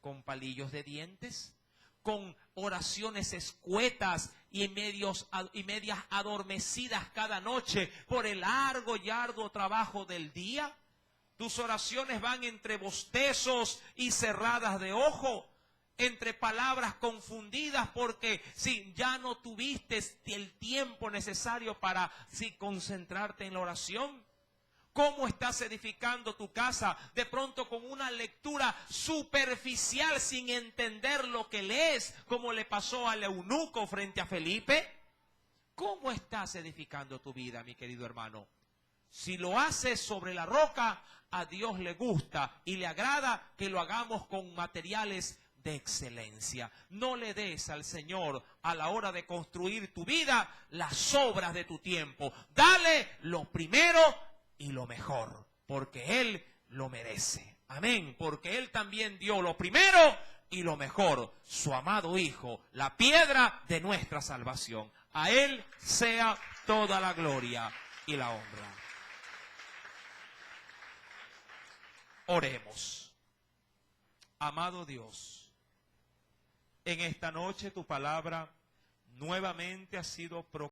¿Con palillos de dientes? ¿Con oraciones escuetas y medias adormecidas cada noche por el largo y arduo trabajo del día? Tus oraciones van entre bostezos y cerradas de ojo, entre palabras confundidas porque si ya no tuviste el tiempo necesario para concentrarte en la oración. ¿Cómo estás edificando tu casa? De pronto con una lectura superficial sin entender lo que lees, como le pasó al eunuco frente a Felipe. ¿Cómo estás edificando tu vida, mi querido hermano? Si lo haces sobre la roca, a Dios le gusta y le agrada que lo hagamos con materiales de excelencia. No le des al Señor a la hora de construir tu vida las sobras de tu tiempo. Dale lo primero y lo mejor, porque Él lo merece. Amén, porque Él también dio lo primero y lo mejor, su amado Hijo, la piedra de nuestra salvación. A Él sea toda la gloria y la honra. Oremos. Amado Dios, en esta noche tu palabra nuevamente ha sido proclamada.